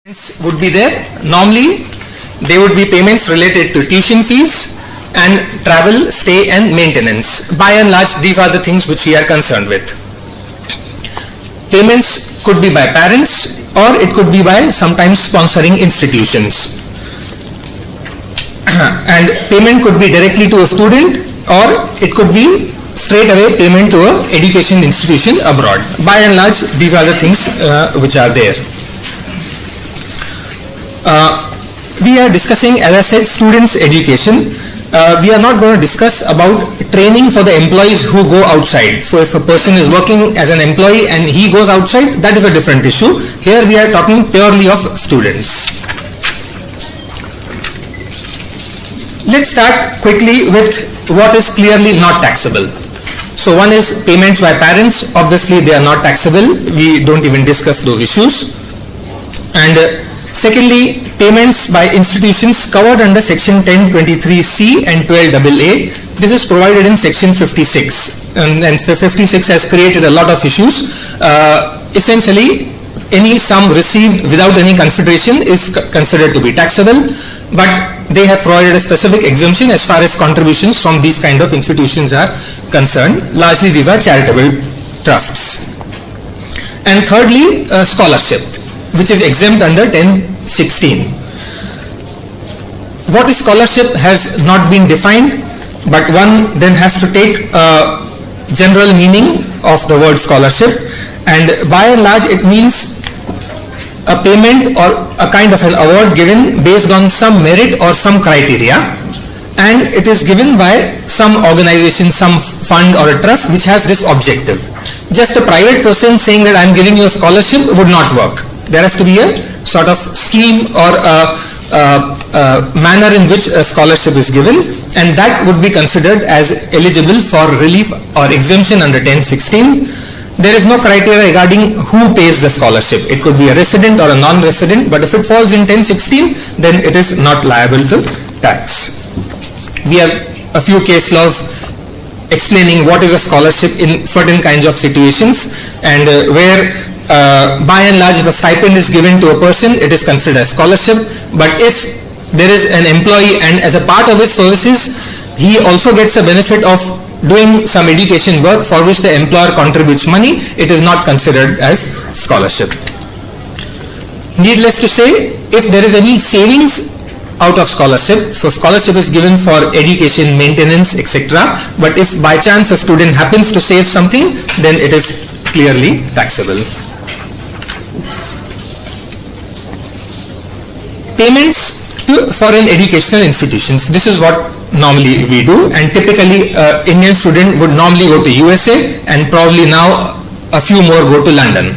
would be there. Normally, they would be payments related to tuition fees and travel, stay and maintenance. By and large, these are the things which we are concerned with. Payments could be by parents or it could be by sometimes sponsoring institutions. And payment could be directly to a student or it could be straight away payment to an education institution abroad. By and large, these are the things which are there. We are discussing, as I said, students' education. We are not going to discuss about training for the employees who go outside. So if a person is working as an employee and he goes outside, that is a different issue. Here we are talking purely of students. Let's start quickly with what is clearly not taxable. So one is payments by parents. Obviously they are not taxable. We don't even discuss those issues. And secondly, payments by institutions covered under section 1023C and 12AA. This is provided in section 56. And 56 has created a lot of issues. Essentially, any sum received without any consideration is considered to be taxable, but they have provided a specific exemption as far as contributions from these kind of institutions are concerned. Largely these are charitable trusts. And thirdly, scholarship, which is exempt under 1016. What is scholarship has not been defined, but one then has to take a general meaning of the word scholarship, and by and large it means a payment or a kind of an award given based on some merit or some criteria, and it is given by some organization, some fund or a trust which has this objective. Just a private person saying that I am giving you a scholarship would not work. There has to be a sort of scheme or a manner in which a scholarship is given, and that would be considered as eligible for relief or exemption under 1016. There is no criteria regarding who pays the scholarship. It could be a resident or a non-resident, but if it falls in 1016, then it is not liable to tax. We have a few case laws explaining what is a scholarship in certain kinds of situations, and where by and large if a stipend is given to a person, it is considered as scholarship. But if there is an employee and as a part of his services he also gets a benefit of doing some education work for which the employer contributes money, it is not considered as scholarship. Needless to say, if there is any savings out of scholarship, so scholarship is given for education, maintenance, etc. But if by chance a student happens to save something, then it is clearly taxable. Payments to foreign educational institutions. This is what normally we do, and typically Indian student would normally go to USA, and probably now a few more go to London.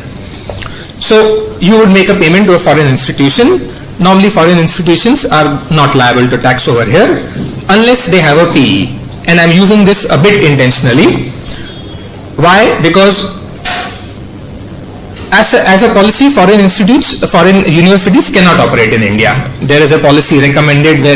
So you would make a payment to a foreign institution. Normally foreign institutions are not liable to tax over here unless they have a PE, and I'm using this a bit intentionally. Why? Because as a policy, foreign universities cannot operate in India. There is a policy recommended where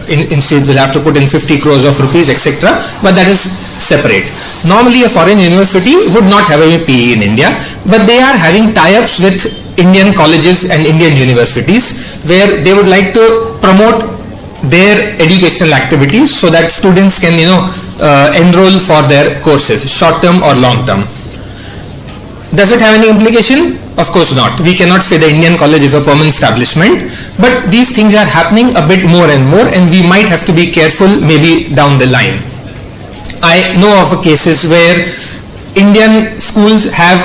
institute will have to put in 50 crores of rupees, etc. But that is separate. Normally a foreign university would not have a PE in India, but they are having tie-ups with Indian colleges and Indian universities where they would like to promote their educational activities so that students can enroll for their courses, short-term or long-term. Does it have any implication? Of course not. We cannot say the Indian college is a permanent establishment, but these things are happening a bit more and more, and we might have to be careful maybe down the line. I know of cases where Indian schools have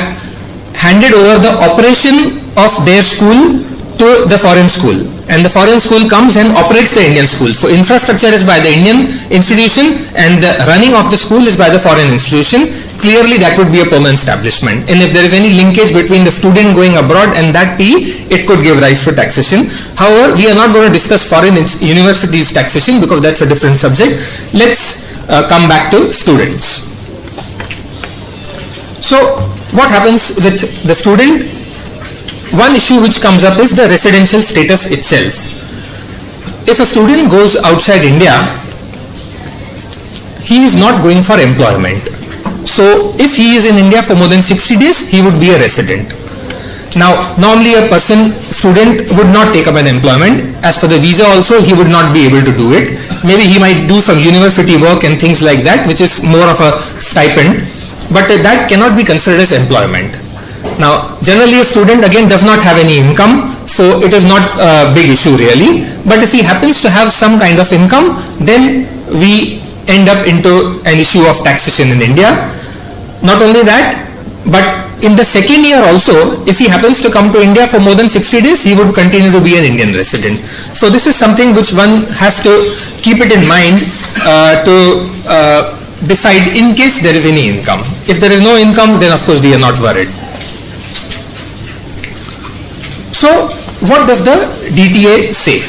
handed over the operation of their school to the foreign school, and the foreign school comes and operates the Indian school. So infrastructure is by the Indian institution and the running of the school is by the foreign institution. Clearly that would be a permanent establishment, and if there is any linkage between the student going abroad and that PE, it could give rise to taxation. However, we are not going to discuss foreign universities taxation because that's a different subject. Let's come back to students. So what happens with the student? One issue which comes up is the residential status itself. If a student goes outside India, he is not going for employment. So if he is in India for more than 60 days, he would be a resident. Now, normally a person student would not take up an employment. As per the visa also, he would not be able to do it. Maybe he might do some university work and things like that, which is more of a stipend, but that cannot be considered as employment. Now, generally a student again does not have any income, so it is not a big issue really. But if he happens to have some kind of income, then we end up into an issue of taxation in India. Not only that, but in the second year also, if he happens to come to India for more than 60 days, he would continue to be an Indian resident. So this is something which one has to keep it in mind to decide in case there is any income. If there is no income, then of course we are not worried. So what does the DTA say?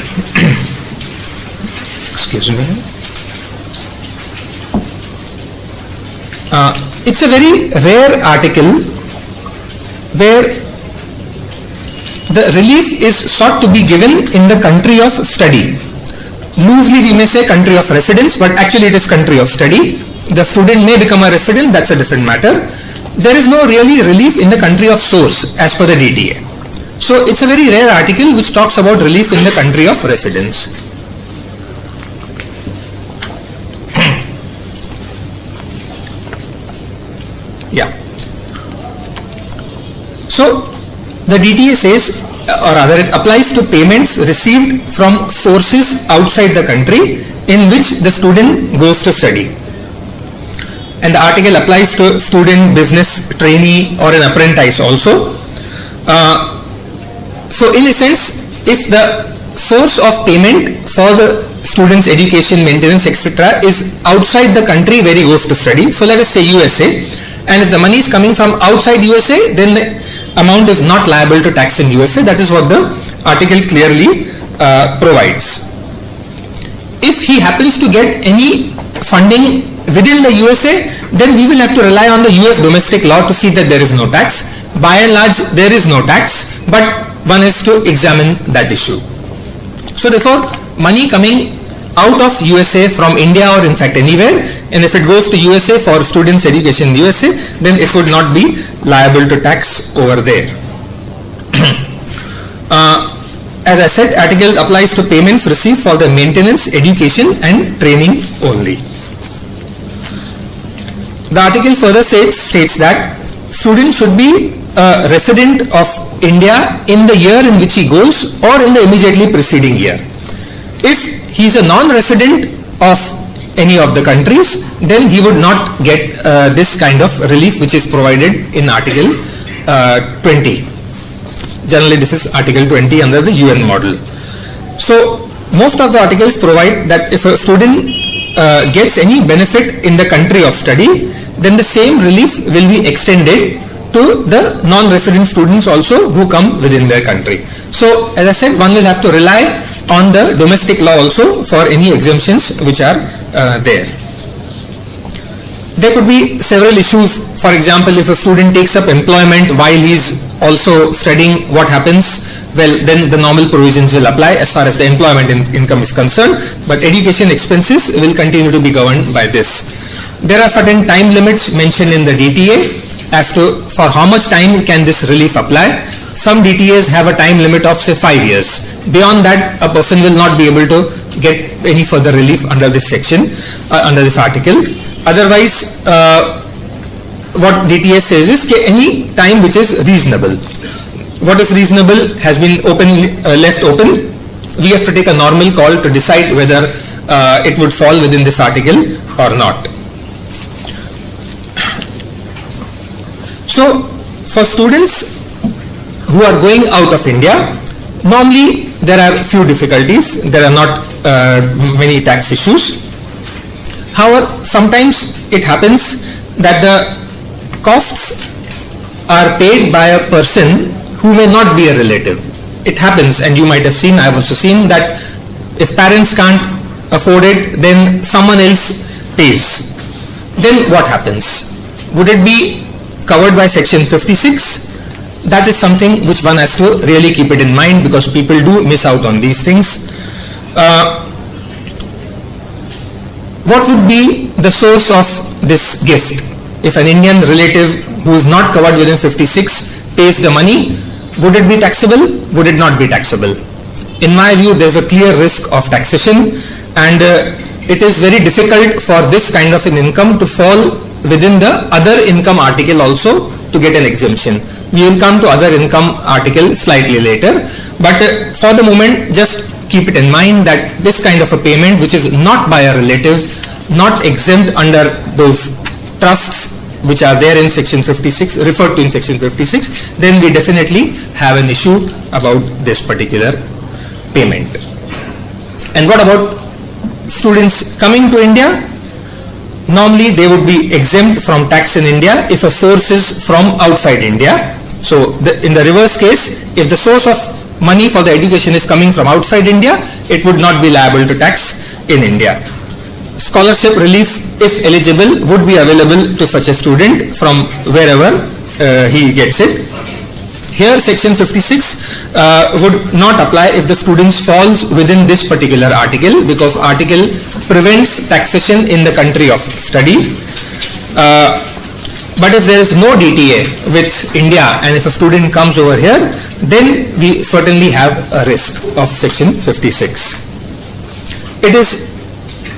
Excuse me. It's a very rare article where the relief is sought to be given in the country of study. Loosely we may say country of residence, but actually it is country of study. The student may become a resident, that's a different matter. There is no really relief in the country of source as per the DTA. So it's a very rare article which talks about relief in the country of residence. Yeah. So the DTA says, or rather it applies to payments received from sources outside the country in which the student goes to study. And the article applies to student, business, trainee or an apprentice also. So in a sense, if the source of payment for the student's education, maintenance, etc. is outside the country where he goes to study, so let us say USA, and if the money is coming from outside USA, then the amount is not liable to tax in USA. That is what the article clearly provides. If he happens to get any funding within the USA, then we will have to rely on the US domestic law to see that there is no tax. By and large, there is no tax, but one has to examine that issue. So therefore, money coming out of USA from India or in fact anywhere, and if it goes to USA for students' education in USA, then it would not be liable to tax over there. As I said, article applies to payments received for the maintenance, education and training only. The article further states that student should be a resident of India in the year in which he goes or in the immediately preceding year. If he is a non-resident of any of the countries, then he would not get this kind of relief which is provided in Article 20. Generally this is Article 20 under the UN model. So most of the articles provide that if a student gets any benefit in the country of study, then the same relief will be extended to the non-resident students also who come within their country. So as I said, one will have to rely on the domestic law also for any exemptions which are there. There could be several issues. For example, if a student takes up employment while he is also studying, what happens? Well, then the normal provisions will apply as far as the employment income is concerned, but education expenses will continue to be governed by this. There are certain time limits mentioned in the DTA as to for how much time can this relief apply. Some DTAs have a time limit of say 5 years. Beyond that, a person will not be able to get any further relief under this section, under this article. Otherwise, what DTA says is that any time which is reasonable. What is reasonable has been left open. We have to take a normal call to decide whether it would fall within this article or not. So, for students who are going out of India, normally there are few difficulties. There are not many tax issues. However, sometimes it happens that the costs are paid by a person who may not be a relative. It happens, and you might have seen, I have also seen, that if parents can't afford it, then someone else pays. Then what happens? Would it be covered by section 56? That is something which one has to really keep it in mind, because people do miss out on these things. What would be the source of this gift? If an Indian relative who is not covered within 56 pays the money, Would it be taxable? Would it not be taxable? In my view, there's a clear risk of taxation, and it is very difficult for this kind of an income to fall within the other income article also to get an exemption. We will come to other income article slightly later, but for the moment, just keep it in mind that this kind of a payment, which is not by a relative, not exempt under those trusts which are there in section 56, referred to in section 56, then we definitely have an issue about this particular payment. And what about students coming to India? Normally they would be exempt from tax in India if a source is from outside India. So in the reverse case, if the source of money for the education is coming from outside India, it would not be liable to tax in India. Scholarship relief, if eligible, would be available to such a student from wherever he gets it. Here section 56 would not apply if the student falls within this particular article, because article prevents taxation in the country of study. But if there is no DTA with India and if a student comes over here, then we certainly have a risk of section 56. It is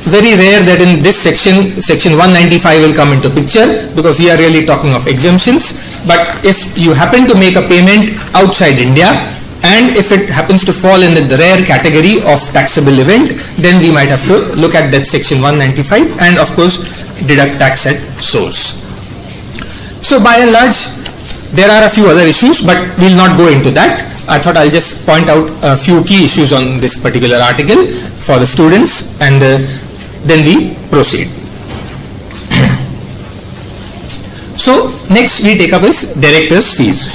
very rare that in this section 195 will come into picture, because we are really talking of exemptions. But if you happen to make a payment outside India, and if it happens to fall in the rare category of taxable event, then we might have to look at that section 195 and of course deduct tax at source. So by and large, there are a few other issues, but we will not go into that. I thought I'll just point out a few key issues on this particular article for the students, and then we proceed. So next we take up is director's fees.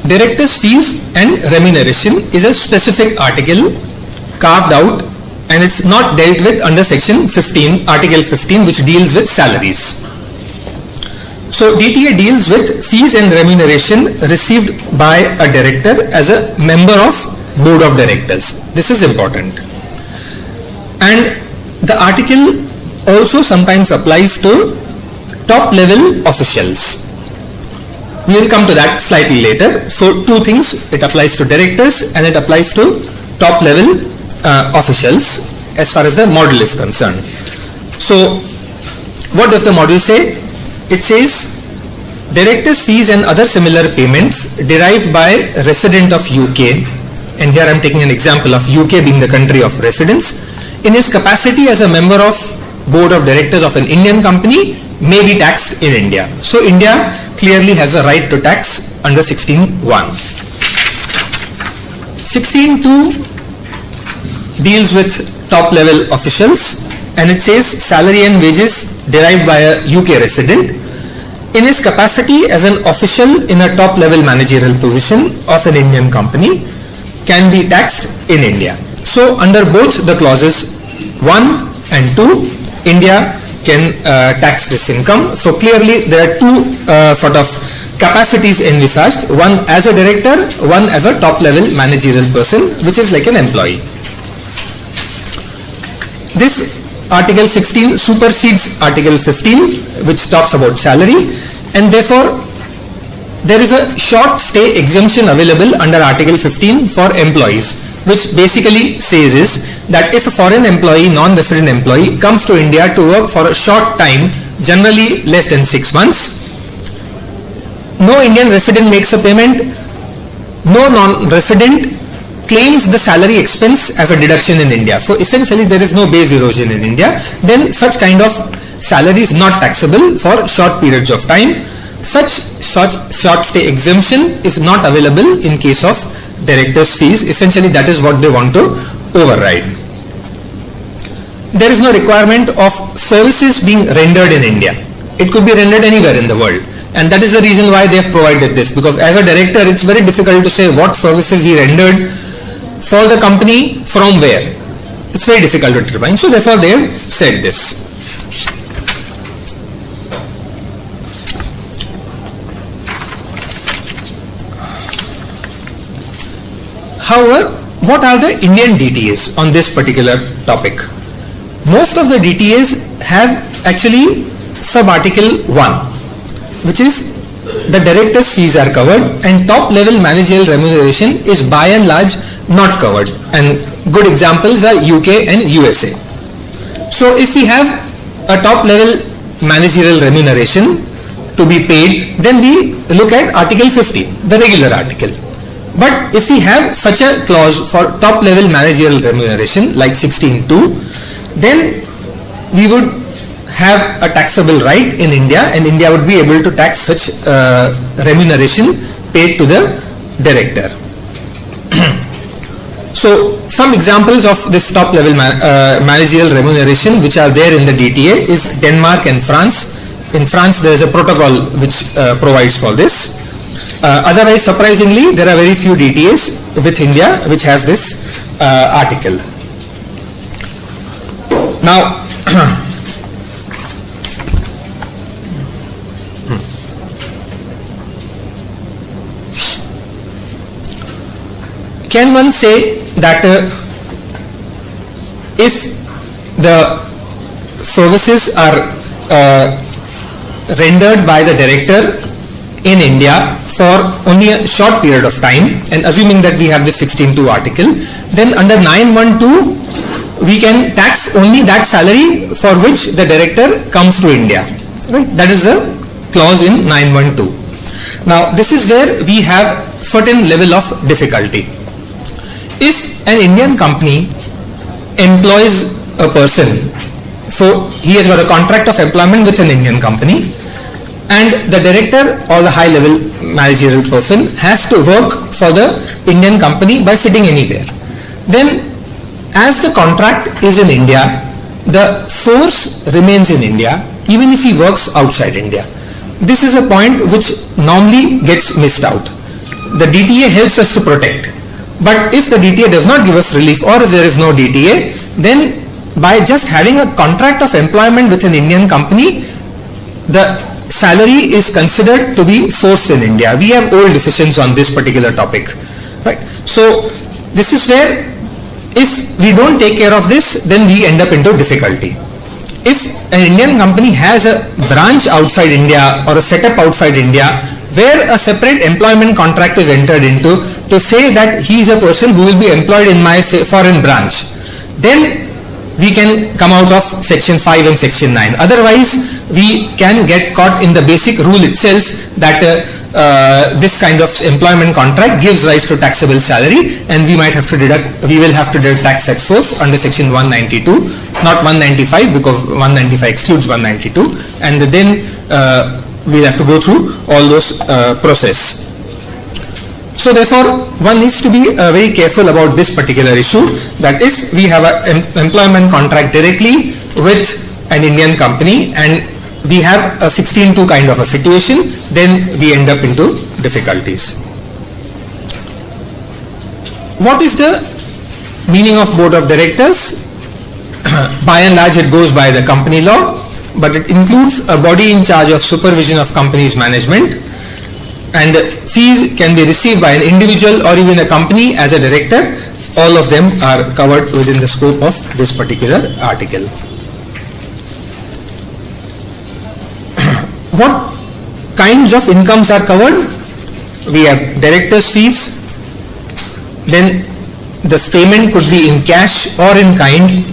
Director's fees and remuneration is a specific article carved out, and it's not dealt with under section 15, article 15, which deals with salaries. So DTA deals with fees and remuneration received by a director as a member of board of directors. This is important. And the article also sometimes applies to top level officials. We will come to that slightly later. So two things, it applies to directors and it applies to top level officials as far as the model is concerned. So what does the model say? It says directors' fees and other similar payments derived by resident of UK, and here I am taking an example of UK being the country of residence, in his capacity as a member of board of directors of an Indian company may be taxed in India. So India clearly has a right to tax under 16.1. 16.2 deals with top level officials, and it says salary and wages derived by a UK resident in his capacity as an official in a top level managerial position of an Indian company can be taxed in India. So under both the clauses 1 and 2, India can tax this income. So clearly there are two sort of capacities envisaged, one as a director, one as a top level managerial person, which is like an employee. This article 16 supersedes article 15, which talks about salary, and therefore there is a short stay exemption available under article 15 for employees, which basically says is that if a foreign employee, non-resident employee comes to India to work for a short time, generally less than 6 months, no Indian resident makes a payment, no non-resident claims the salary expense as a deduction in India. So essentially there is no base erosion in India. Then such kind of salary is not taxable for short periods of time. Such short stay exemption is not available in case of director's fees. Essentially that is what they want to override. There is no requirement of services being rendered in India. It could be rendered anywhere in the world. And that is the reason why they have provided this, because as a director it's very difficult to say what services he rendered for the company from where. It's very difficult to determine. So therefore they have said this. However, what are the Indian DTAs on this particular topic? Most of the DTAs have actually sub-article 1, which is the director's fees are covered and top level managerial remuneration is by and large not covered, and good examples are UK and USA. So if we have a top level managerial remuneration to be paid, then we look at Article 50, the regular article. But if we have such a clause for top level managerial remuneration like 16(2), then we would have a taxable right in India, and India would be able to tax such remuneration paid to the director. So some examples of this top level managerial remuneration which are there in the DTA is Denmark and France. In France there is a protocol which provides for this. Otherwise, surprisingly, there are very few DTAs with India which has this article. Now, can one say that if the services are rendered by the director in India for only a short period of time, and assuming that we have this 16(2) article, then under 9(1)(2) we can tax only that salary for which the director comes to India. Right? That is the clause in 9(1)(2). Now this is where we have certain level of difficulty. If an Indian company employs a person, so he has got a contract of employment with an Indian company, and the director or the high level managerial person has to work for the Indian company by sitting anywhere, then as the contract is in India, the source remains in India even if he works outside India. This is a point which normally gets missed out. The DTA helps us to protect, but if the DTA does not give us relief, or if there is no DTA, then by just having a contract of employment with an Indian company, the salary is considered to be sourced in India. We have old decisions on this particular topic, right? So this is where if we don't take care of this, then we end up into difficulty. If an Indian company has a branch outside India or a setup outside India where a separate employment contract is entered into to say that he is a person who will be employed in my foreign branch, then we can come out of section 5 and section 9. Otherwise, we can get caught in the basic rule itself that this kind of employment contract gives rise to taxable salary, and we might have to deduct, we will have to deduct tax at source under section 192, not 195, because 195 excludes 192, and then we'll have to go through all those process. So therefore, one needs to be very careful about this particular issue, that if we have an employment contract directly with an Indian company and we have a 16(2) kind of a situation, then we end up into difficulties. What is the meaning of board of directors? By and large, it goes by the company law, but it includes a body in charge of supervision of company's management, and fees can be received by an individual or even a company as a director. All of them are covered within the scope of this particular article. What kinds of incomes are covered? We have director's fees, then the payment could be in cash or in kind.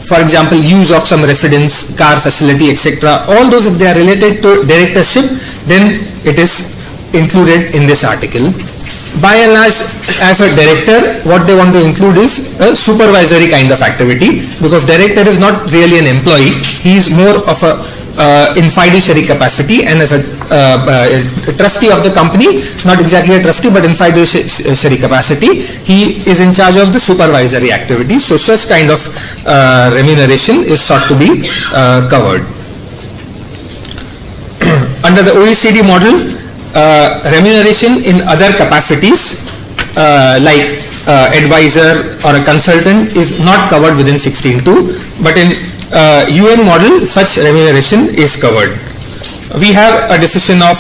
For example, use of some residence, car facility, etc. All those, if they are related to directorship, then it is included in this article. By and large, as a director, what they want to include is a supervisory kind of activity, because director is not really an employee. He is more of a in fiduciary capacity, and as a trustee of the company, not exactly a trustee, but in fiduciary capacity, he is in charge of the supervisory activities. So such kind of remuneration is sought to be covered. Under the OECD model, remuneration in other capacities like advisor or a consultant is not covered within 16(2), but in UN model such remuneration is covered. We have a decision of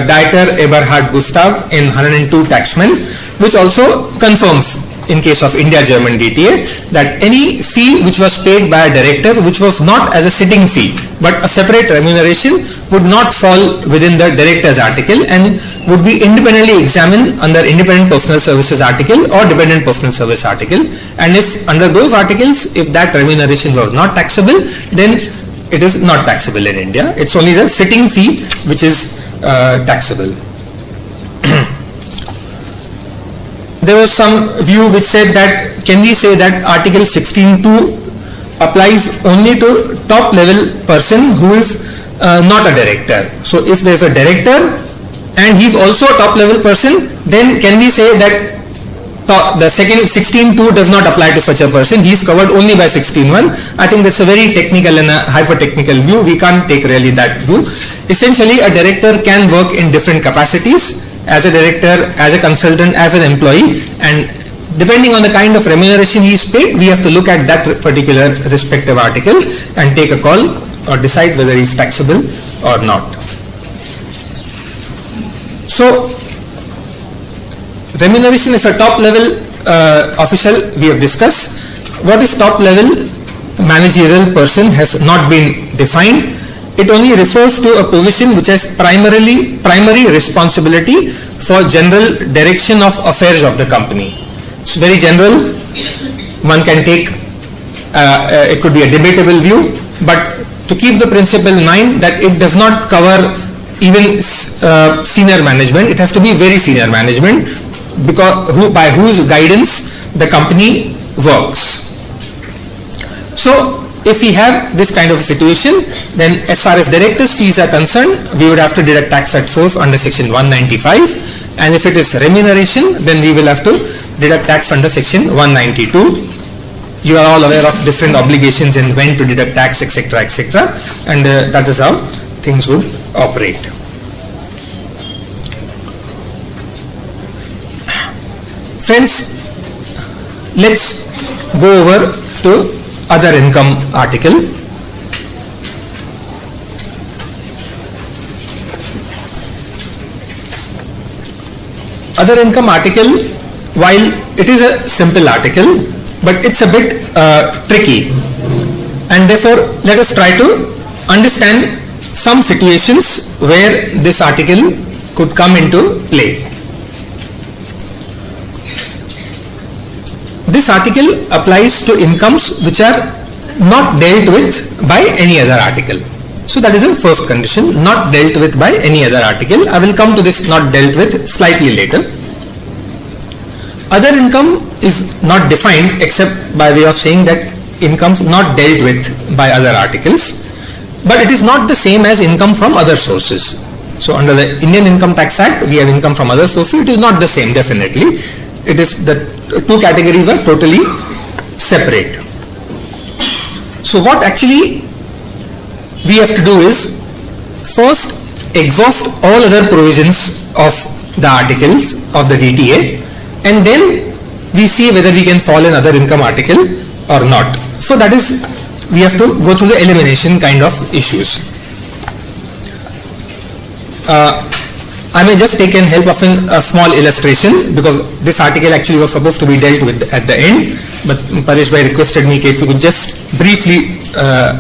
Dieter Eberhard Gustav in 102 Taxman, which also confirms in case of India-German DTA, that any fee which was paid by a director which was not as a sitting fee but a separate remuneration would not fall within the director's article and would be independently examined under independent personal services article or dependent personal service article, and if under those articles, if that remuneration was not taxable, then it is not taxable in India. It's only the sitting fee which is taxable. There was some view which said that, can we say that Article 16.2 applies only to top level person who is not a director. So if there is a director and he is also a top level person, then can we say that the second 16.2 does not apply to such a person, he is covered only by 16.1. I think that's a very technical and a hyper technical view. We can't take really that view. Essentially, a director can work in different capacities, as a director, as a consultant, as an employee, and depending on the kind of remuneration he is paid, we have to look at that particular respective article and take a call or decide whether he is taxable or not. So, remuneration is a top level official we have discussed. What is top level managerial person has not been defined. It only refers to a position which has primary responsibility for general direction of affairs of the company. It's very general. One can take, it could be a debatable view, but to keep the principle in mind that it does not cover even senior management, it has to be very senior management, because by whose guidance the company works. So, if we have this kind of a situation, then as far as directors' fees are concerned, we would have to deduct tax at source under section 195, and if it is remuneration, then we will have to deduct tax under section 192. You are all aware of different obligations and when to deduct tax, etc., etc., and that is how things would operate. Friends, let's go over to other income article. Other income article, while it is a simple article, but it's a bit tricky, and therefore let us try to understand some situations where this article could come into play. This article applies to incomes which are not dealt with by any other article. So that is the first condition, not dealt with by any other article. I will come to this not dealt with slightly later. Other income is not defined except by way of saying that incomes not dealt with by other articles, but it is not the same as income from other sources. So under the Indian Income Tax Act, we have income from other sources. It is not the same, definitely. It is the two categories are totally separate. So what actually we have to do is first exhaust all other provisions of the articles of the DTA, and then we see whether we can fall in other income article or not. So that is, we have to go through the elimination kind of issues. I may just take in help of a small illustration, because this article actually was supposed to be dealt with at the end, but Paresh Bhai requested me if you could just briefly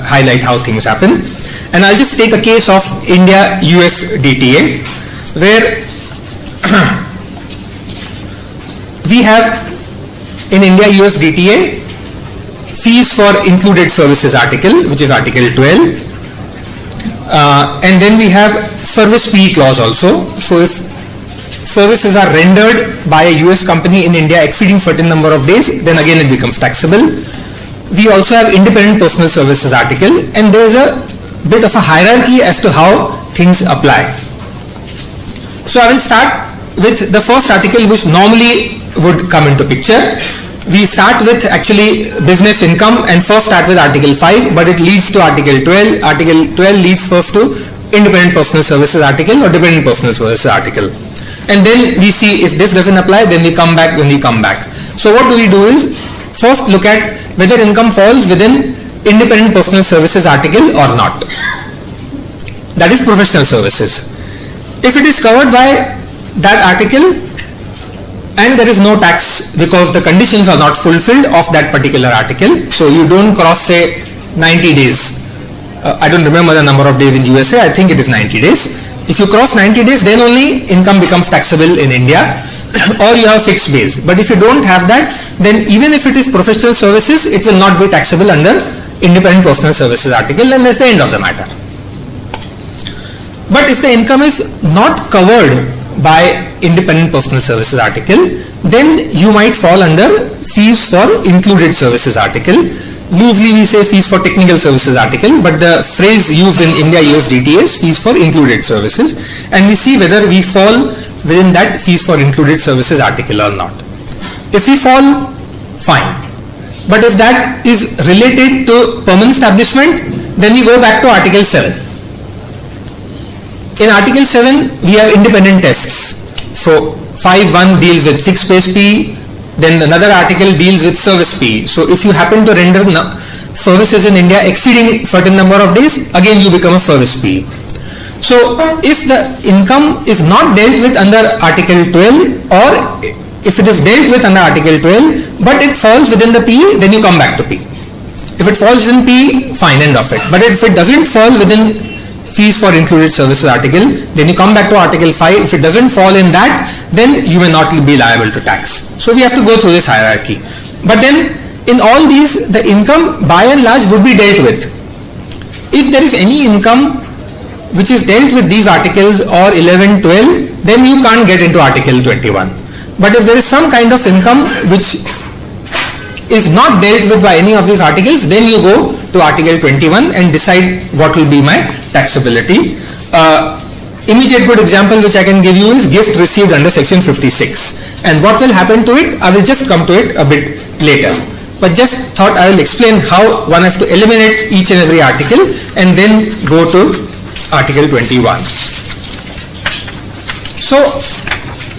highlight how things happen. And I'll just take a case of India-US DTA, where we have in India-US DTA fees for included services article, which is article 12. And then we have service fee clause also. So if services are rendered by a US company in India exceeding certain number of days, then again it becomes taxable. We also have independent personal services article, and there is a bit of a hierarchy as to how things apply. So I will start with the first article which normally would come into picture. We start with actually business income and first start with article 5, but it leads to article 12. Article 12 leads first to independent personal services article or dependent personal services article. And then we see if this doesn't apply, then we come back when we come back. So what do we do is first look at whether income falls within independent personal services article or not. That is professional services. If it is covered by that article, and there is no tax because the conditions are not fulfilled of that particular article. So you don't cross, say, 90 days. I don't remember the number of days in USA. I think it is 90 days. If you cross 90 days, then only income becomes taxable in India, or you have fixed base. But if you don't have that, then even if it is professional services, it will not be taxable under independent personal services article, and that's the end of the matter. But if the income is not covered by independent personal services article, then you might fall under fees for included services article. Loosely we say fees for technical services article, but the phrase used in India USDT is fees for included services, and we see whether we fall within that fees for included services article or not. If we fall, fine. But if that is related to permanent establishment, then we go back to Article 7. In Article 7, we have independent tests. So 5.1 deals with fixed base P, then another article deals with service P. So if you happen to render services in India exceeding certain number of days, again you become a service P. So if the income is not dealt with under Article 12, or if it is dealt with under Article 12, but it falls within the P, then you come back to P. If it falls in P, fine, end of it. But if it doesn't fall within fees for included services article, then you come back to Article 5. If it doesn't fall in that, then you may not be liable to tax. So we have to go through this hierarchy. But then in all these, the income by and large would be dealt with. If there is any income which is dealt with these articles or 11, 12, then you can't get into Article 21. But if there is some kind of income which is not dealt with by any of these articles, then you go to Article 21 and decide what will be my taxability. Immediate good example which I can give you is gift received under Section 56. And what will happen to it? I will just come to it a bit later. But just thought I will explain how one has to eliminate each and every article and then go to Article 21. So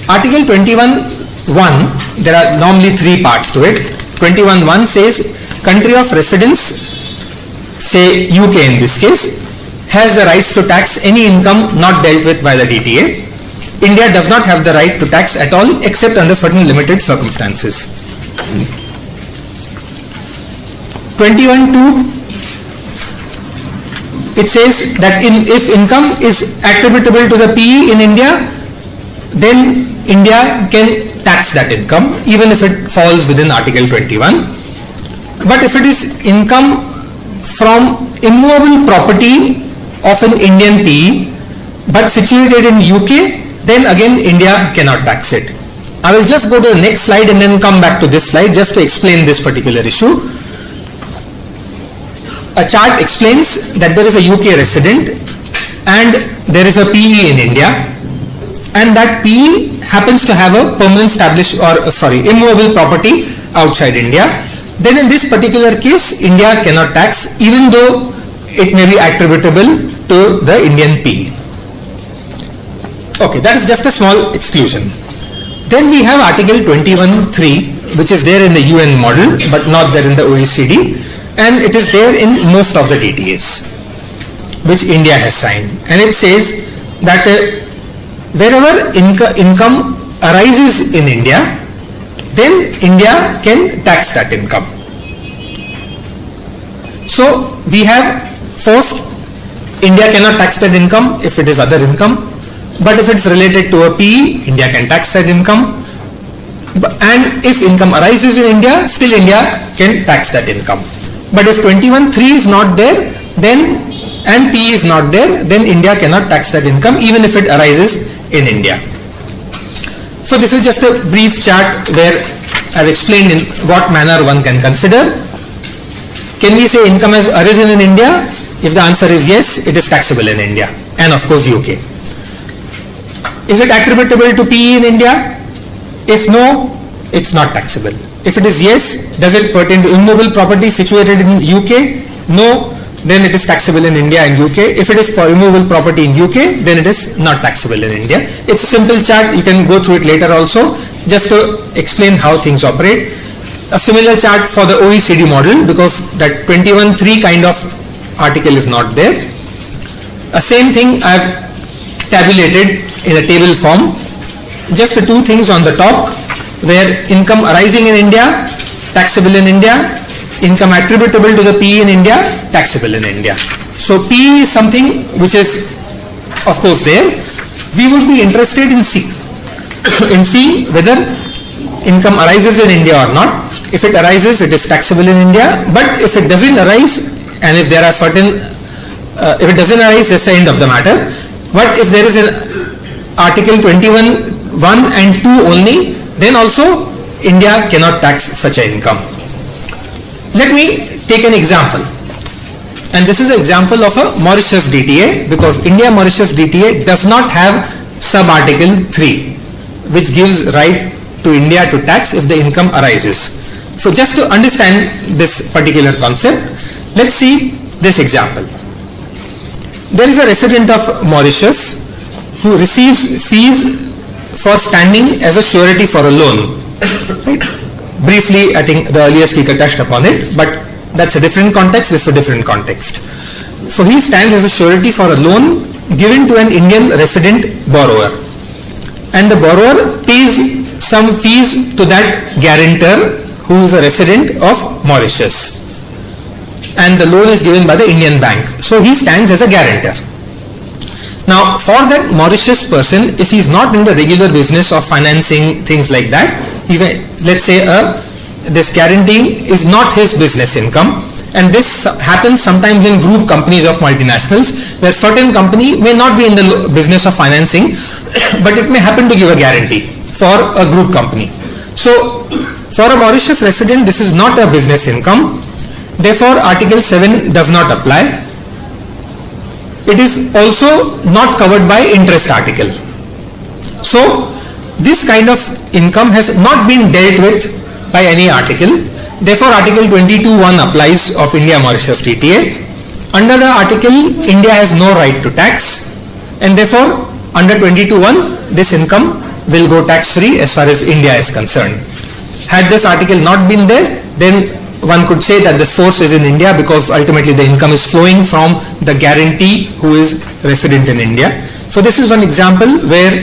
Article 21.1, there are normally three parts to it. 21.1 says country of residence, say UK in this case, has the rights to tax any income not dealt with by the DTA. India does not have the right to tax at all except under certain limited circumstances. 21.2, it says that if income is attributable to the PE in India, then India can tax that income even if it falls within Article 21. But if it is income from immovable property of an Indian PE but situated in UK, then again India cannot tax it. I will just go to the next slide and then come back to this slide just to explain this particular issue. A chart explains that there is a UK resident and there is a PE in India, and that PE happens to have a permanent immovable property outside India. Then in this particular case, India cannot tax even though it may be attributable to the Indian PE. Okay, that is just a small exclusion. Then we have Article 21.3, which is there in the UN model but not there in the OECD, and it is there in most of the DTAs which India has signed, and it says that wherever income arises in India, then India can tax that income. So we have first, India cannot tax that income if it is other income, but if it's related to a PE, India can tax that income, and if income arises in India, still India can tax that income. But if 21.3 is not there, then and PE is not there, then India cannot tax that income even if it arises in India. So this is just a brief chart where I've explained in what manner one can consider. Can we say income has arisen in India? If the answer is yes, it is taxable in India, and of course UK. Is it attributable to PE in India? If no, it's not taxable. If it is yes, does it pertain to immovable property situated in UK? No, then it is taxable in India and UK. If it is for immovable property in UK, then it is not taxable in India. It's a simple chart, you can go through it later also, just to explain how things operate. A similar chart for the OECD model, because that 21.3 kind of article is not there. A same thing I have tabulated in a table form. Just the two things on the top. where income arising in India, taxable in India, income attributable to the PE in India, taxable in India. So PE is something which is of course there. We would be interested in seeing whether income arises in India or not. If it arises, it is taxable in India, but if it doesn't arise, and if there are certain, if it doesn't arise, that's the end of the matter. But if there is an Article 21, 1 and 2 only, then also India cannot tax such an income. Let me take an example. And this is an example of a Mauritius DTA, because India-Mauritius DTA does not have sub-article 3, which gives right to India to tax if the income arises. So just to understand this particular concept, let's see this example. There is a resident of Mauritius who receives fees for standing as a surety for a loan. Right? Briefly, I think the earlier speaker touched upon it, but that's a different context, this is a different context. So he stands as a surety for a loan given to an Indian resident borrower. And the borrower pays some fees to that guarantor who is a resident of Mauritius. And the loan is given by the Indian bank. So he stands as a guarantor. Now for that Mauritius person, if he is not in the regular business of financing things like that, let's say this guaranteeing is not his business income, and this happens sometimes in group companies of multinationals, where certain company may not be in the business of financing, but it may happen to give a guarantee for a group company. So for a Mauritius resident, this is not a business income, therefore Article 7 does not apply. It is also not covered by interest article. So this kind of income has not been dealt with by any article. Therefore Article 22(1) applies of India-Mauritius DTA. Under the article, India has no right to tax, and therefore under 22(1) this income will go tax free as far as India is concerned. Had this article not been there, then one could say that the source is in India, because ultimately the income is flowing from the guarantee who is resident in India. So this is one example where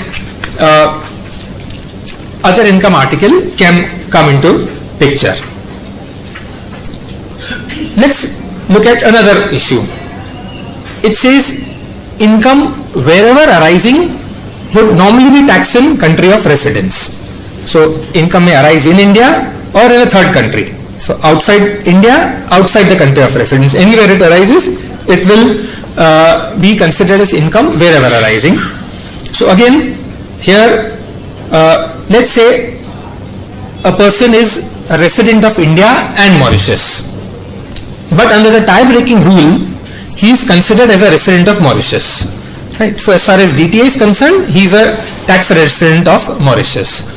other income article can come into picture. Let's look at another issue. It says income wherever arising would normally be taxed in country of residence. So income may arise in India or in a third country. So outside India, outside the country of residence, anywhere it arises, it will be considered as income wherever arising. So again, here let's say a person is a resident of India and Mauritius, but under the tie-breaking rule, he is considered as a resident of Mauritius. Right? So as far as DTA is concerned, he is a tax resident of Mauritius.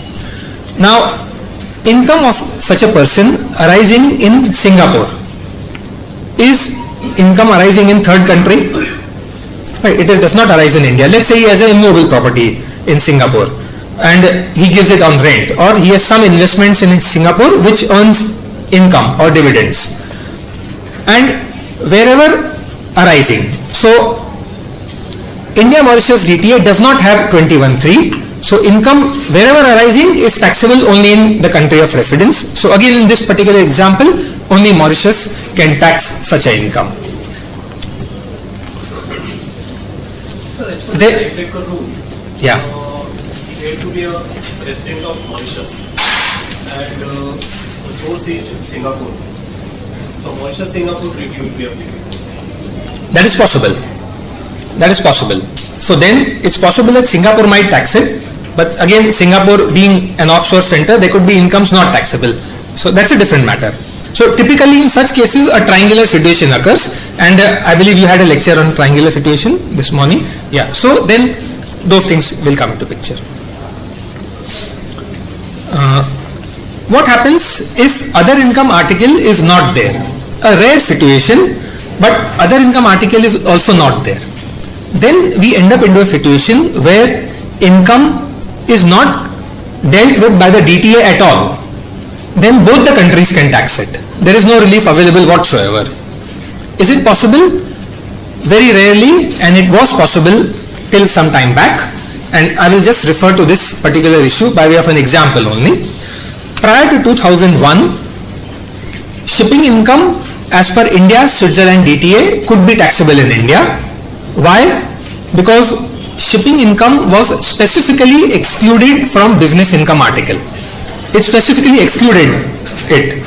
Now, income of such a person arising in Singapore is income arising in third country. Right? It does not arise in India. Let's say he has an immovable property in Singapore and he gives it on rent, or he has some investments in Singapore which earns income or dividends, and wherever arising. So India-Mauritius DTA does not have 21(3). So income wherever arising is taxable only in the country of residence. So again, in this particular example, only Mauritius can tax such an income. So let's put a rule. Yeah. You have to be a resident of Mauritius, and the source is Singapore. So Mauritius Singapore treaty will be applicable. That is possible. That is possible. So then it's possible that Singapore might tax it, but again, Singapore being an offshore center, there could be incomes not taxable. So that's a different matter. So typically in such cases, a triangular situation occurs, and I believe you had a lecture on triangular situation this morning. Yeah. So then those things will come into picture. What happens if other income article is not there? A rare situation, but other income article is also not there. Then we end up into a situation where income is not dealt with by the DTA at all. Then both the countries can tax it. There is no relief available whatsoever. Is it possible? Very rarely, and it was possible till some time back, and I will just refer to this particular issue by way of an example only. prior to 2001, shipping income as per India, Switzerland DTA could be taxable in India. Why? Because shipping income was specifically excluded from business income article. It specifically excluded it.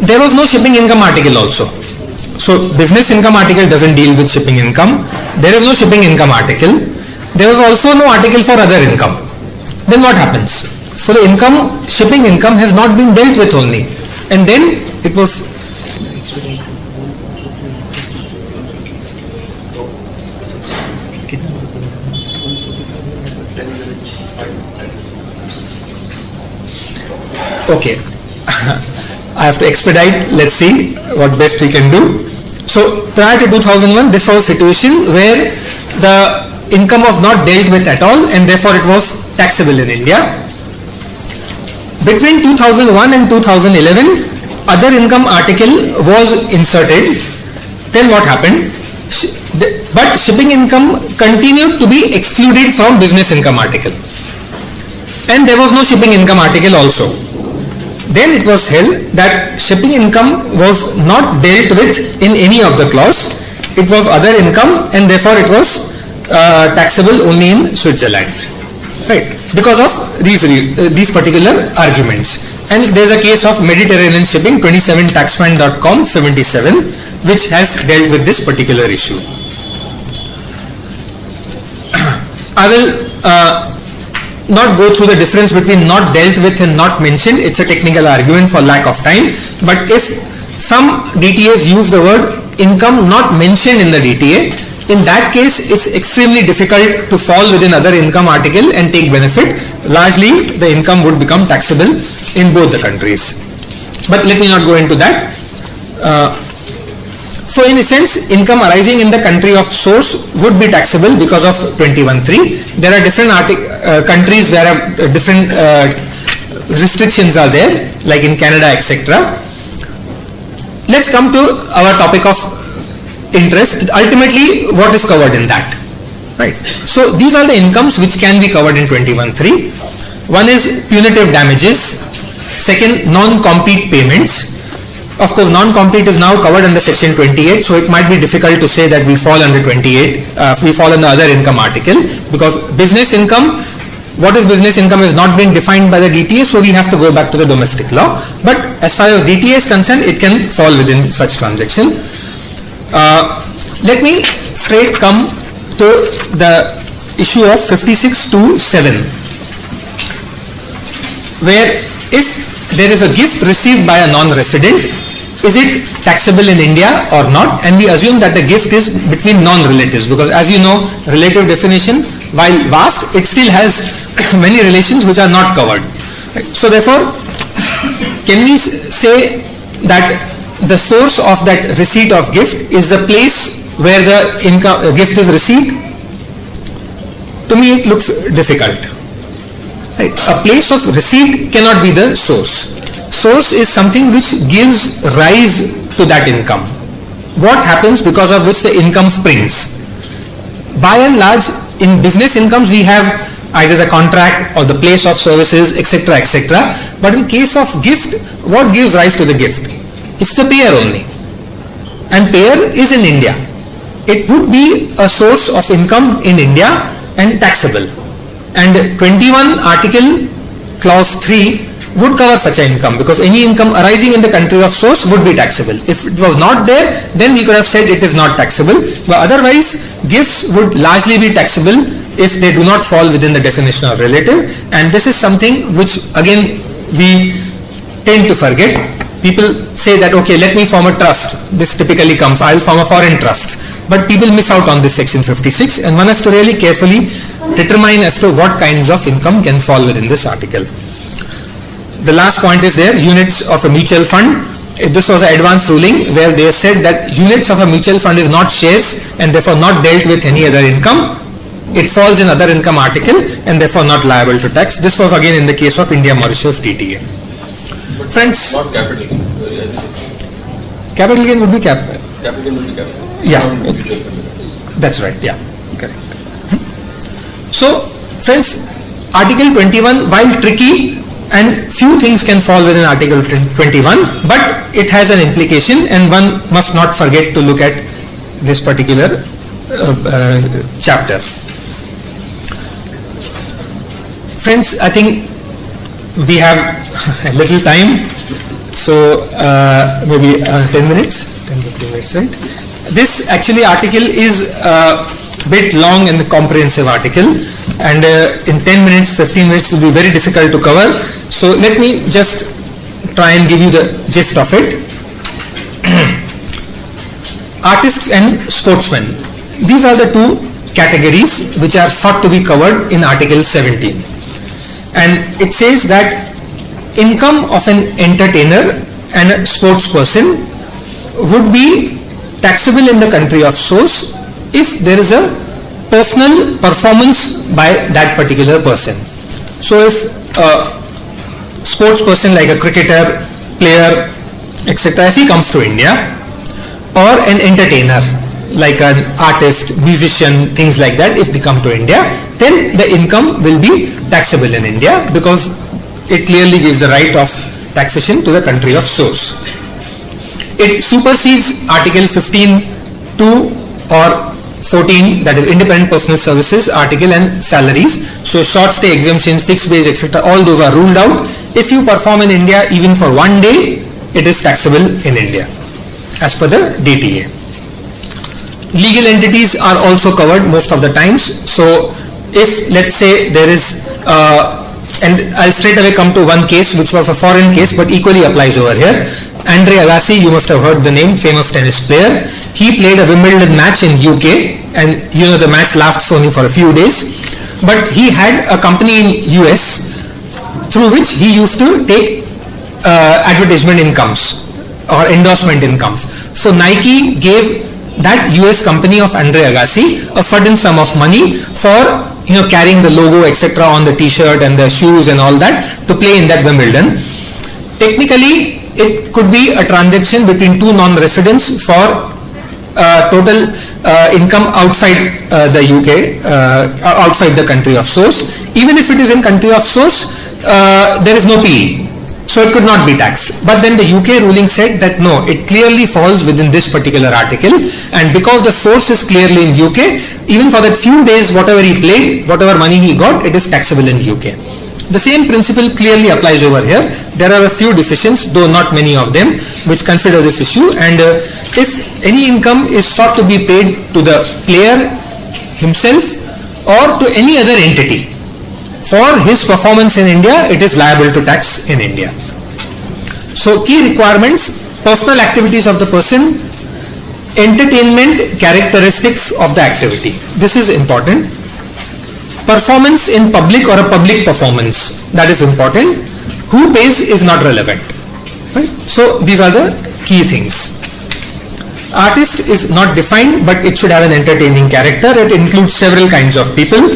There was no shipping income article also. So business income article doesn't deal with shipping income. There is no shipping income article. There was also no article for other income. Then what happens? So the income, shipping income has not been dealt with only. And then it was okay. I have to expedite. Let's see what best we can do. So prior to 2001, this was a situation where the income was not dealt with at all, and therefore it was taxable in India. Between 2001 and 2011, other income article was inserted. Then what happened? But shipping income continued to be excluded from business income article, and there was no shipping income article also. Then it was held that shipping income was not dealt with in any of the clause. It was other income, and therefore it was taxable only in Switzerland, right? Because of these particular arguments. And there's a case of Mediterranean Shipping, 27taxman.com 77, which has dealt with this particular issue. I will not go through the difference between not dealt with and not mentioned. It's a technical argument for lack of time. But if some DTAs use the word income not mentioned in the DTA, in that case it's extremely difficult to fall within other income article and take benefit. Largely the income would become taxable in both the countries. But let me not go into that. So in a sense, income arising in the country of source would be taxable because of 21(3). There are different countries where different restrictions are there, like in Canada, etc. Let's come to our topic of interest. Ultimately, what is covered in that? Right. So these are the incomes which can be covered in 21(3). One is punitive damages. Second, non-compete payments. Of course, non-compete is now covered under section 28, so it might be difficult to say that we fall under 28, we fall under other income article, because business income, what is business income is not being defined by the DTA, so we have to go back to the domestic law. But as far as DTA is concerned, it can fall within such transaction. Let me straight come to the issue of 56(2)(7), where if there is a gift received by a non-resident, is it taxable in India or not? And we assume that the gift is between non-relatives, because as you know, relative definition, while vast, it still has many relations which are not covered. Right? So therefore, can we say that the source of that receipt of gift is the place where the gift is received? To me, it looks difficult. Right. A place of receipt cannot be the source. Source is something which gives rise to that income. What happens because of which the income springs? By and large, in business incomes, we have either the contract or the place of services, etc., etc. But in case of gift, what gives rise to the gift? It's the payer only. And payer is in India. It would be a source of income in India and taxable. And 21 article clause 3 would cover such an income, because any income arising in the country of source would be taxable. If it was not there, then we could have said it is not taxable. But otherwise, gifts would largely be taxable if they do not fall within the definition of relative. And this is something which again we tend to forget. People say that, okay, let me form a trust. This typically comes, I will form a foreign trust. But people miss out on this section 56, and one has to really carefully determine as to what kinds of income can fall within this article. The last point is there, units of a mutual fund. This was an advanced ruling where they said that units of a mutual fund is not shares and therefore not dealt with any other income. It falls in other income article and therefore not liable to tax. This was again in the case of India Mauritius DTA. But Friends, not capital gain. Capital gain would be capital. Capital gain would be capital. Yeah. Not mutual fund. That's right, yeah, correct. So, friends, Article 21, while tricky, and few things can fall within Article 21, but it has an implication, and one must not forget to look at this particular chapter. Friends, I think we have a little time, so maybe 10 minutes, 10 to 15 minutes, right? This actually article is a bit long and comprehensive article, and in 10 minutes, 15 minutes will be very difficult to cover. So let me just try and give you the gist of it. Artists and sportsmen. These are the two categories which are thought to be covered in Article 17. And it says that income of an entertainer and a sportsperson would be taxable in the country of source if there is a personal performance by that particular person. So if a sports person like a cricketer, player, etc., if he comes to India, or an entertainer like an artist, musician, things like that, if they come to India, then the income will be taxable in India because it clearly gives the right of taxation to the country of source. It supersedes Article 15(2) or 14, that is independent personal services article, and salaries. So short stay exemptions, fixed wage, etc., all those are ruled out. If you perform in India even for one day, it is taxable in India as per the DTA. Legal entities are also covered most of the times. So if, let's say, there is and I'll straight away come to one case which was a foreign case but equally applies over here. Andre Agassi, you must have heard the name, famous tennis player. He played a Wimbledon match in UK, and you know the match lasts only for a few days, but he had a company in US through which he used to take advertisement incomes or endorsement incomes. So Nike gave that US company of Andre Agassi a certain sum of money for carrying the logo, etc., on the t-shirt and the shoes and all that to play in that Wimbledon. Technically, it could be a transaction between two non-residents for total income outside the UK, outside the country of source. Even if it is in country of source, there is no PE, so it could not be taxed. But then the UK ruling said that no, it clearly falls within this particular article, and because the source is clearly in UK, even for that few days, whatever he played, whatever money he got, it is taxable in UK. The same principle clearly applies over here. There are a few decisions, though not many of them, which consider this issue, and if any income is sought to be paid to the player himself or to any other entity for his performance in India, it is liable to tax in India. So key requirements: personal activities of the person, entertainment characteristics of the activity. This is important. Performance in public or a public performance, that is important. Who pays is not relevant. Right? So these are the key things. Artist is not defined, but it should have an entertaining character. It includes several kinds of people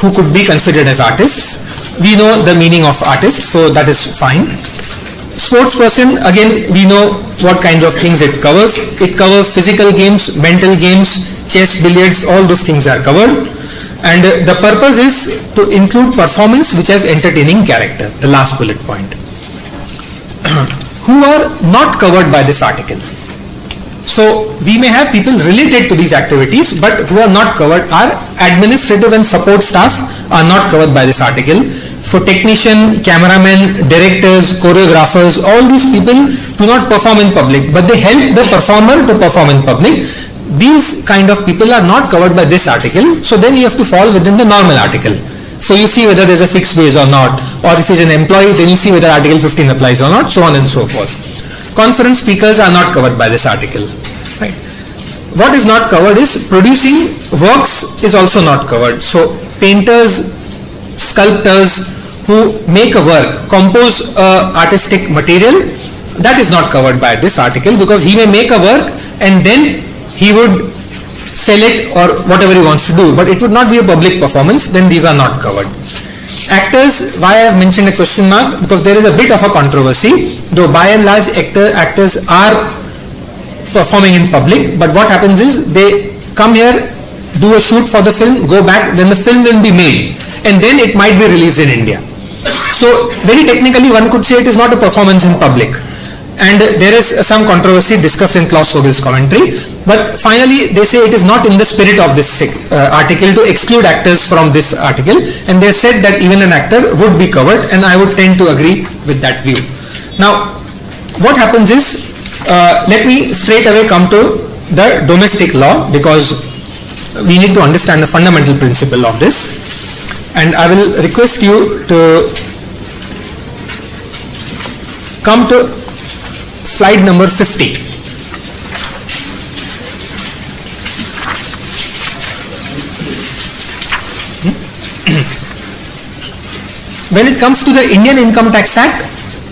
who could be considered as artists. We know the meaning of artist, so that is fine. Sportsperson, again, we know what kinds of things it covers. It covers physical games, mental games, chess, billiards, all those things are covered. And the purpose is to include performance which has entertaining character, the last bullet point. Who are not covered by this article? So we may have people related to these activities, but who are not covered are administrative and support staff are not covered by this article. So technician, cameramen, directors, choreographers, all these people do not perform in public, but they help the performer to perform in public. These kind of people are not covered by this article, so then you have to fall within the normal article. So you see whether there is a fixed wage or not, or if he is an employee, then you see whether Article 15 applies or not, so on and so forth. Conference speakers are not covered by this article. Right? What is not covered is producing works is also not covered. So painters, sculptors who make a work, compose artistic material, that is not covered by this article, because he may make a work and then he would sell it or whatever he wants to do, but it would not be a public performance, then these are not covered. Actors, why I have mentioned a question mark, because there is a bit of a controversy, though by and large actors are performing in public, but what happens is they come here, do a shoot for the film, go back, then the film will be made, and then it might be released in India. So very technically one could say it is not a performance in public. And there is some controversy discussed in Klaus Vogel's commentary, but finally they say it is not in the spirit of this article to exclude actors from this article, and they said that even an actor would be covered, and I would tend to agree with that view. Now what happens is, let me straight away come to the domestic law, because we need to understand the fundamental principle of this, and I will request you to come to slide number 50. When it comes to the Indian Income Tax Act,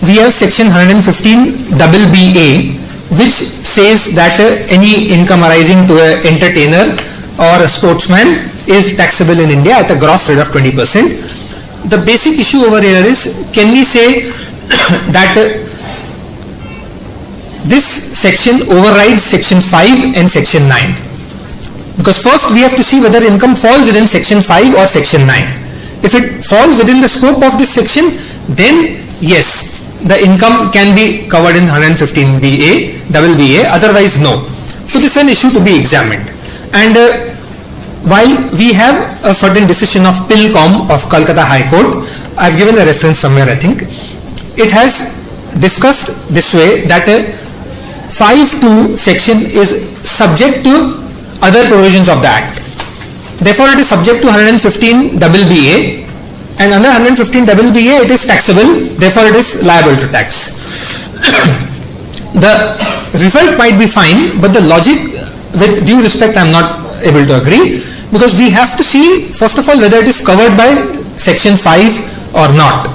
we have section 115 BBA, which says that any income arising to an entertainer or a sportsman is taxable in India at a gross rate of 20%. The basic issue over here is, can we say that this section overrides section 5 and section 9? Because first we have to see whether income falls within section 5 or section 9. If it falls within the scope of this section, then yes, the income can be covered in 115 BBA, otherwise no. So this is an issue to be examined. And while we have a certain decision of Pilcom of Calcutta High Court, I've given a reference somewhere I think, it has discussed this way that 5(2) section is subject to other provisions of the Act. Therefore it is subject to 115 BBA, and under 115 BBA it is taxable, therefore it is liable to tax. The result might be fine, but the logic, with due respect, I am not able to agree, because we have to see first of all whether it is covered by section 5 or not.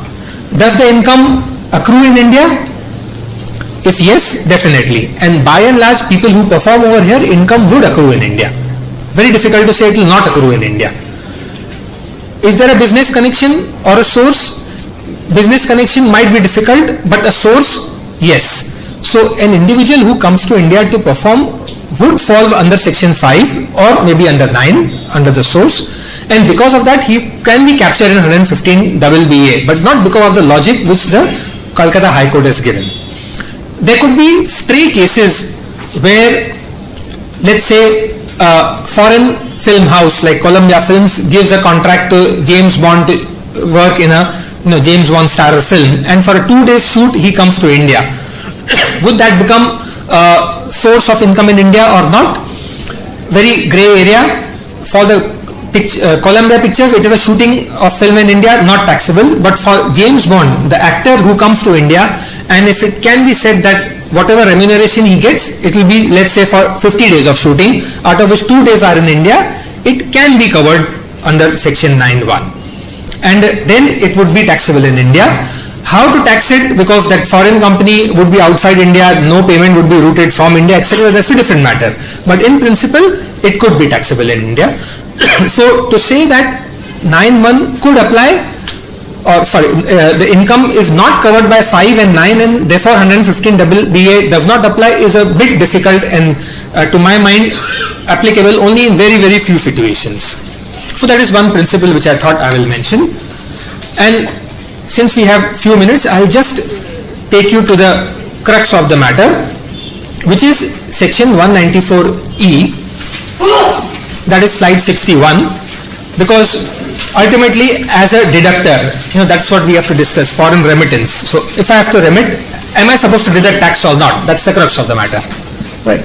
Does the income accrue in India? If yes, definitely. And by and large, people who perform over here, income would accrue in India. Very difficult to say it will not accrue in India. Is there a business connection or a source? Business connection might be difficult, but a source, yes. So an individual who comes to India to perform would fall under section 5 or maybe under 9 under the source, and because of that he can be captured in 115 BBA, but not because of the logic which the Calcutta High Court has given. There could be stray cases where, let's say, a foreign film house like Columbia Films gives a contract to James Bond to work in a James Bond starrer film, and for a 2-day shoot he comes to India. Would that become a source of income in India or not? Very grey area. For the Columbia Pictures, it is a shooting of film in India, not taxable. But for James Bond, the actor who comes to India, and if it can be said that whatever remuneration he gets, it will be, let's say, for 50 days of shooting, out of which 2 days are in India, it can be covered under section 9(1), and then it would be taxable in India. How to tax it? Because that foreign company would be outside India, no payment would be routed from India, etc. That's a different matter. But in principle, it could be taxable in India. So to say that 9(1) could apply, or sorry, the income is not covered by 5 and 9, and therefore 115 BBA does not apply, is a bit difficult, and to my mind applicable only in very, very few situations. So that is one principle which I thought I will mention. And since we have few minutes, I'll just take you to the crux of the matter, which is section 194E, that is slide 61, because ultimately as a deductor, that's what we have to discuss, foreign remittance. So if I have to remit, am I supposed to deduct tax or not? That's the crux of the matter, right?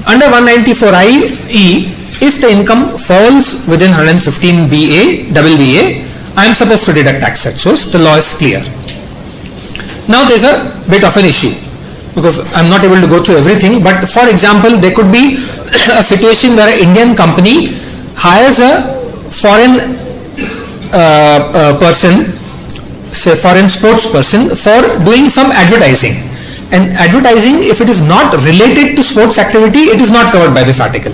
Under 194IE, if the income falls within 115 BBA, I am supposed to deduct tax at source. The law is clear. Now there's a bit of an issue, because I'm not able to go through everything, but for example, there could be a situation where an Indian company hires a foreign person, say foreign sports person, for doing some advertising. And advertising, if it is not related to sports activity, it is not covered by this article.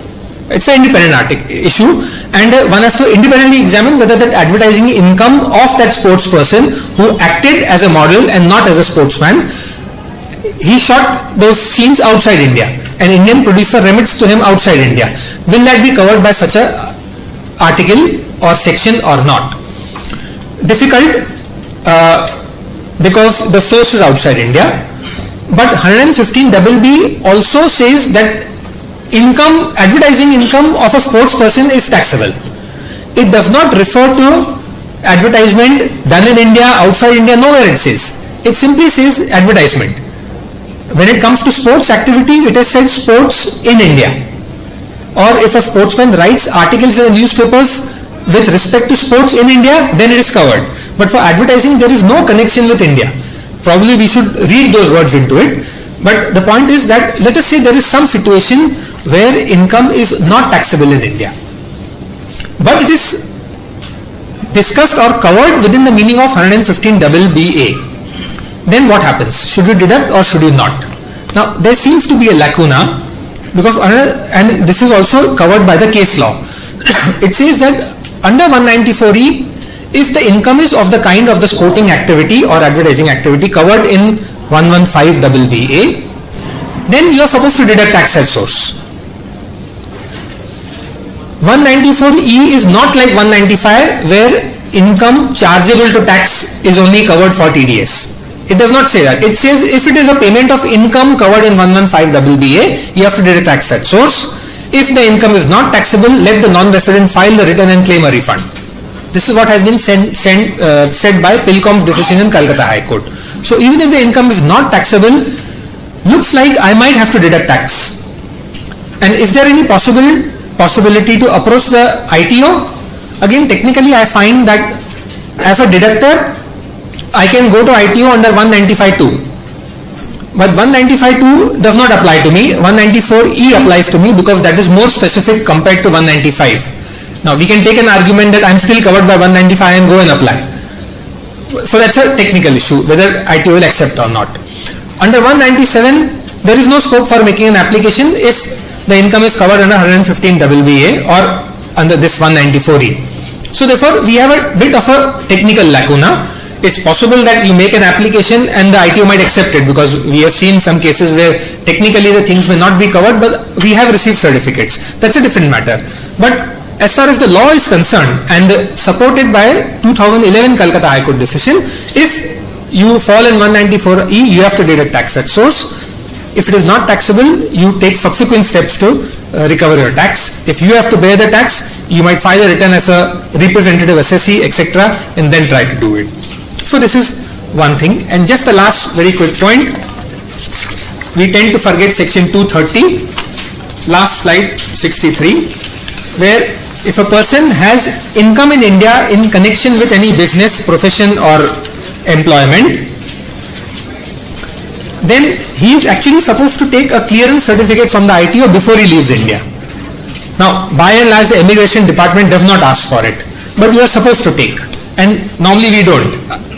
It's an independent issue, and one has to independently examine whether that advertising income of that sports person who acted as a model and not as a sportsman, he shot those scenes outside India, an Indian producer remits to him outside India. Will that be covered by such a article or section or not? Difficult. because the source is outside India. But 115BB also says that advertising income of a sports person is taxable. It does not refer to advertisement done in India, outside India, nowhere it says. It simply says advertisement. When it comes to sports activity, it has said sports in India. Or if a sportsman writes articles in the newspapers with respect to sports in India, then it is covered. But for advertising, there is no connection with India. Probably we should read those words into it. But the point is that, let us say there is some situation where income is not taxable in India, but it is discussed or covered within the meaning of 115BBA. Then what happens? Should you deduct or should you not? Now, there seems to be a lacuna, because and this is also covered by the case law. It says that under 194E, if the income is of the kind of the sporting activity or advertising activity covered in 115BBA, then you are supposed to deduct tax at source. 194E is not like 195, where income chargeable to tax is only covered for TDS. It does not say that. It says if it is a payment of income covered in 115BBA, you have to deduct tax at source. If the income is not taxable, let the non-resident file the return and claim a refund. This is what has been said by Pilcom's decision in Calcutta High Court. So even if the income is not taxable, looks like I might have to deduct tax. And is there any possibility to approach the ITO? Again, technically I find that as a deductor, I can go to ITO under 195(2). But 195(2) does not apply to me. 194E applies to me because that is more specific compared to 195. Now we can take an argument that I'm still covered by 195 and go and apply. So that's a technical issue, whether ITO will accept or not. Under 197, there is no scope for making an application if the income is covered under 115BBA or under this 194E. So therefore, we have a bit of a technical lacuna. It's possible that you make an application and the ITO might accept it, because we have seen some cases where technically the things may not be covered, but we have received certificates. That's a different matter. But as far as the law is concerned, and supported by 2011 Calcutta High Court decision, if you fall in 194E, you have to deduct tax at source. If it is not taxable, you take subsequent steps to recover your tax. If you have to bear the tax, you might file a return as a representative assessee, etc., and then try to do it. So this is one thing. And just the last very quick point, we tend to forget section 230, last slide 63, where if a person has income in India in connection with any business, profession or employment, then he is actually supposed to take a clearance certificate from the ITO before he leaves India. Now, by and large, the immigration department does not ask for it, but you are supposed to take, and normally we don't.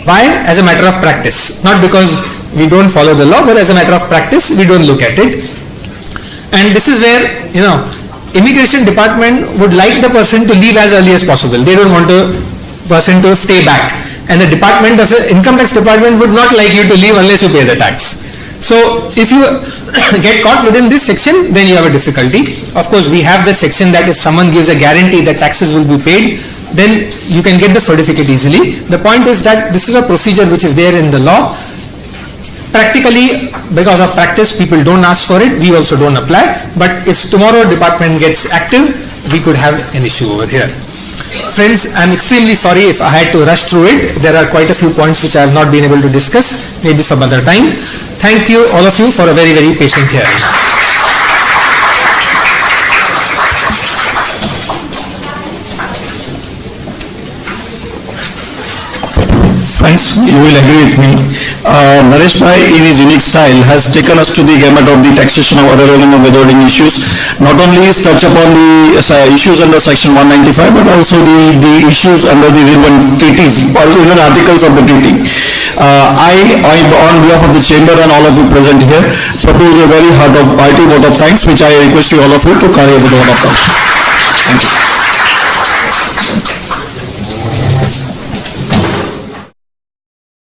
Why? As a matter of practice, not because we don't follow the law, but as a matter of practice, we don't look at it. And this is where, immigration department would like the person to leave as early as possible. They don't want the person to stay back, and the department, the income tax department, would not like you to leave unless you pay the tax. So if you get caught within this section, then you have a difficulty. Of course, we have that section that if someone gives a guarantee that taxes will be paid, then you can get the certificate easily. The point is that this is a procedure which is there in the law. Practically, because of practice, people don't ask for it. We also don't apply. But if tomorrow department gets active, we could have an issue over here. Friends, I'm extremely sorry if I had to rush through it. There are quite a few points which I have not been able to discuss. Maybe some other time. Thank you, all of you, for a very, very patient hearing. Friends, you will agree with me. Naresh Bhai, in his unique style, has taken us to the gamut of the taxation of other revenue and withholding issues. Not only touch upon the issues under section 195, but also the issues under the relevant treaties or even articles of the treaty. I, on behalf of the chamber and all of you present here, propose a very hearty vote of thanks, which I request you all of you to carry over the vote of thanks. Thank you.